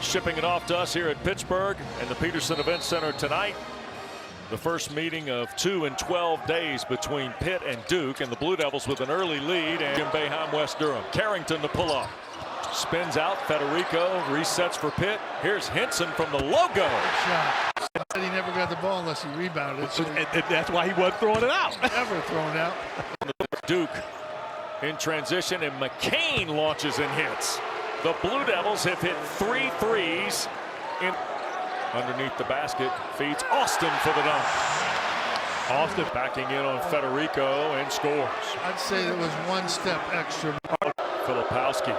shipping it off to us here at Pittsburgh and the Peterson Event Center tonight. The first meeting of 2 in 12 days between Pitt and Duke, and the Blue Devils with an early lead. And Jim Boeheim, West Durham. Carrington to pull up. Spins out. Federico resets for Pitt. Here's Henson from the logo. Shot. He never got the ball unless he rebounded. So that's why he wasn't throwing it out. Never thrown out. Duke in transition, and McCain launches and hits. The Blue Devils have hit 3 threes in underneath the basket. Feeds Austin for the dunk. Austin backing in on Federico and scores. I'd say there was one step extra. Filipowski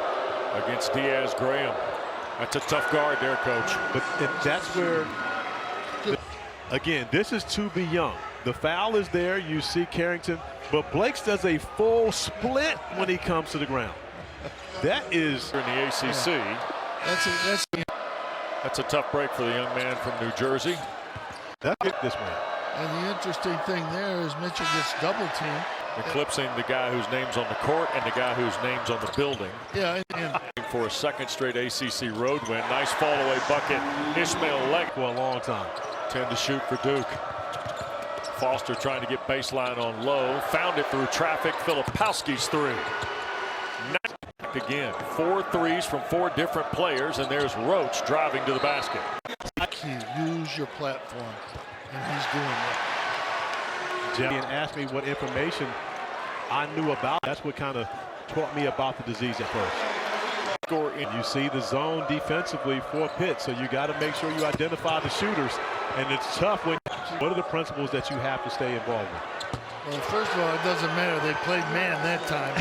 against Diaz-Graham. That's a tough guard there, Coach. But that's where, again, this is to be young. The foul is there. You see Carrington, but Blakes does a full split when he comes to the ground. That is in the ACC. That's a tough break for the young man from New Jersey. That's it this way. And the interesting thing there is Mitchell gets double teamed. Eclipsing the guy whose name's on the court and the guy whose name's on the building. Yeah, and for a second straight ACC road win. Nice fall-away bucket. Ishmael Leg for a long time. 10 to shoot for Duke. Foster trying to get baseline on low. Found it through traffic. Filipowski's three. Again, 4 threes from 4 different players, and there's Roach driving to the basket. Use your platform, and he's doing that. Jeff asked me what information I knew about. That's what kind of taught me about the disease at first. You see the zone defensively for Pitt, so you got to make sure you identify the shooters, and it's tough. What are the principles that you have to stay involved with? Well, first of all, it doesn't matter. They played man that time,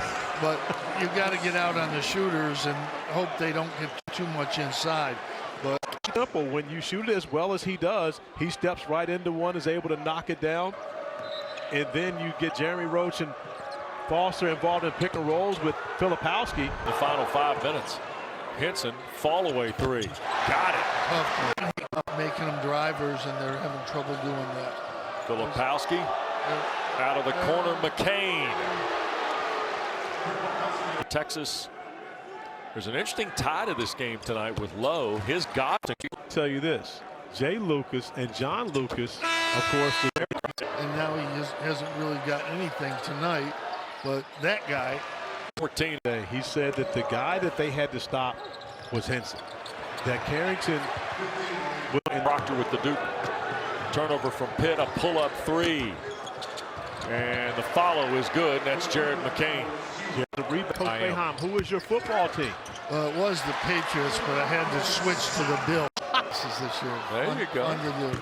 but you got to get out on the shooters and hope they don't get too much inside. But simple, when you shoot it as well as he does, he steps right into one, is able to knock it down. And then you get Jeremy Roach and Foster involved in pick and rolls with Filipowski. The final 5 minutes. Henson, fall away 3. Got it. Tough making them drivers, and they're having trouble doing that. Filipowski out of the corner. McCain. Texas. There's an interesting tie to this game tonight with Lowe. His God. I'll tell you this. Jay Lucas and John Lucas, of course. And now he hasn't really got anything tonight, but that guy. 14. He said that the guy that they had to stop was Henson. That Carrington. And Proctor with the Duke turnover from Pitt, a pull-up 3. And the follow is good, and that's Jared McCain. Yeah, the rebound. Coach Boeheim, who is your football team? Well, it was the Patriots, but I had to switch to the Bills this year. There you go. Under the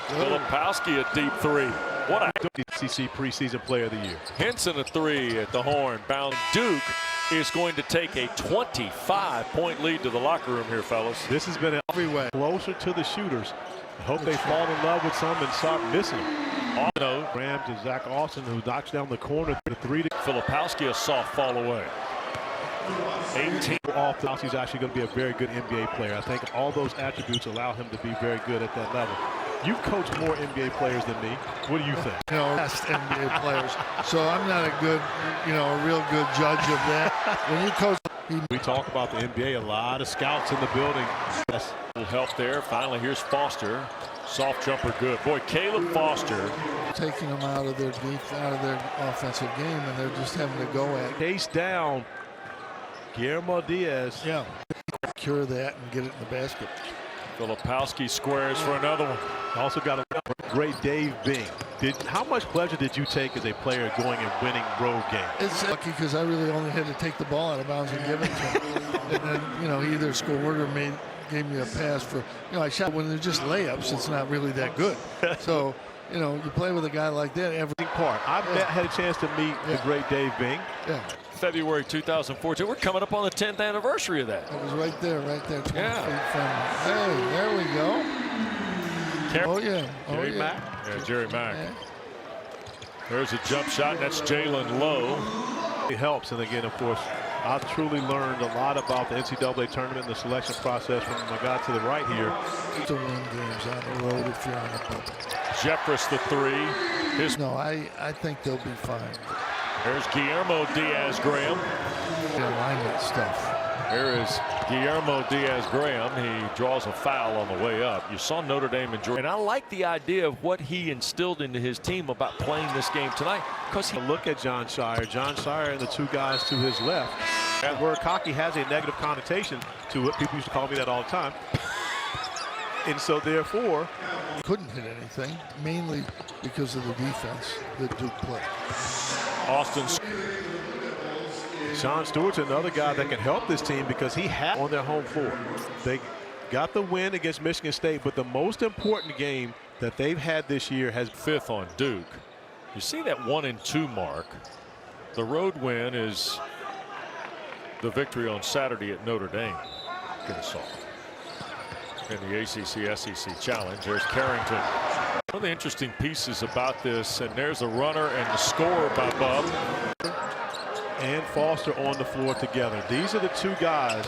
Filipowski a deep 3. What a ACC preseason player of the year. Henson a 3 at the horn. Bound Duke is going to take a 25-point lead to the locker room here, fellas. This has been everywhere closer to the shooters. I hope they fall in love with some and start missing them. Graham to Zach Austin, who knocks down the corner. The 3 to Filipowski, a soft fall away. 18 off. He's actually going to be a very good NBA player. I think all those attributes allow him to be very good at that level. You've coached more NBA players than me. What do you think? Best NBA players. So I'm not a good, a real good judge of that. When you coach, we talk about the NBA. A lot of scouts in the building. Yes. Will help there. Finally, here's Foster. Soft jumper, good. Boy, Caleb Foster taking them out of their offensive game, and they're just having to go at. Case down. Guillermo Diaz. Yeah. Cure that and get it in the basket. Filipowski squares for another one. Also got a great Dave Bing. How much pleasure did you take as a player going and winning road games? It's lucky because I really only had to take the ball out of bounds and give it to him. And then, he either scored or gave me a pass for, I shot when they're just layups. It's not really that good. So, you play with a guy like that every part. I had a chance to meet the great Dave Bing. Yeah. February 2014. We're coming up on the 10th anniversary of that. It was right there, 20 feet from. Hey, there we go. Jerry Mack. Yeah, Jerry Mack. Yeah. There's a jump shot, and that's Jalen Lowe. It helps, and again, of course, I truly learned a lot about the NCAA tournament and the selection process from my guy to the right here. To win games on the road if you're on the boat. Jeffress the 3. No, I think they'll be fine. There's Guillermo Diaz-Graham. The alignment stuff. Here is Guillermo Diaz-Graham. He draws a foul on the way up. You saw Notre Dame and Georgia. And I like the idea of what he instilled into his team about playing this game tonight. Because he look at John Shire. John Shire and the two guys to his left. That word cocky has a negative connotation to it. People used to call me that all the time. And so therefore, couldn't hit anything, mainly because of the defense that Duke played. Austin. Sean Stewart's another guy that can help this team because he had on their home floor. They got the win against Michigan State, but the most important game that they've had this year has 5th on Duke. You see that 1-2 mark. The road win is the victory on Saturday at Notre Dame. Arkansas in the ACC-SEC Challenge. There's Carrington. One of the interesting pieces about this, and there's the runner and the score by Bub. And Foster on the floor together. These are the two guys,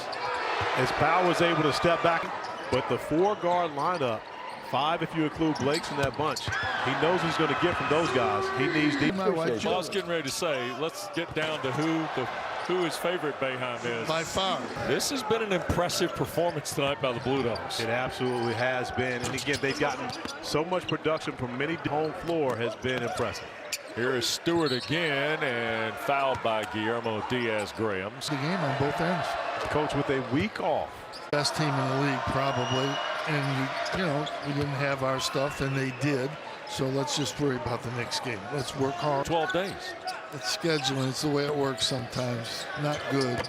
as Powell was able to step back, but the 4-guard lineup, 5 if you include Blake's in that bunch, he knows he's going to get from those guys. He needs deep. Well, I was getting ready to say, let's get down to who his favorite Boeheim is. By far. This has been an impressive performance tonight by the Blue Devils. It absolutely has been. And again, they've gotten so much production from many. Home floor has been impressive. Here is Stewart again, and fouled by Guillermo Diaz-Graham. The game on both ends. Coach with a week off. Best team in the league probably, and you know we didn't have our stuff and they did. So let's just worry about the next game. Let's work hard. 12 days. It's scheduling. It's the way it works sometimes. Not good.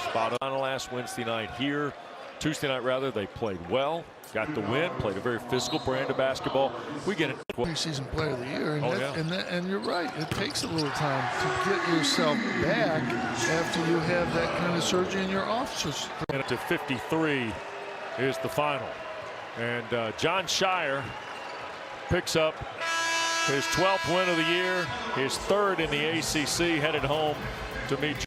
Spot on last Wednesday night here. Tuesday night, rather, they played well. Got the win. Played a very physical brand of basketball. We get it. Preseason player of the year. And, yeah. and you're right. It takes a little time to get yourself back after you have that kind of surgery in your office. And to 53 is the final. And John Shire picks up his 12th win of the year, his 3rd in the ACC, headed home to meet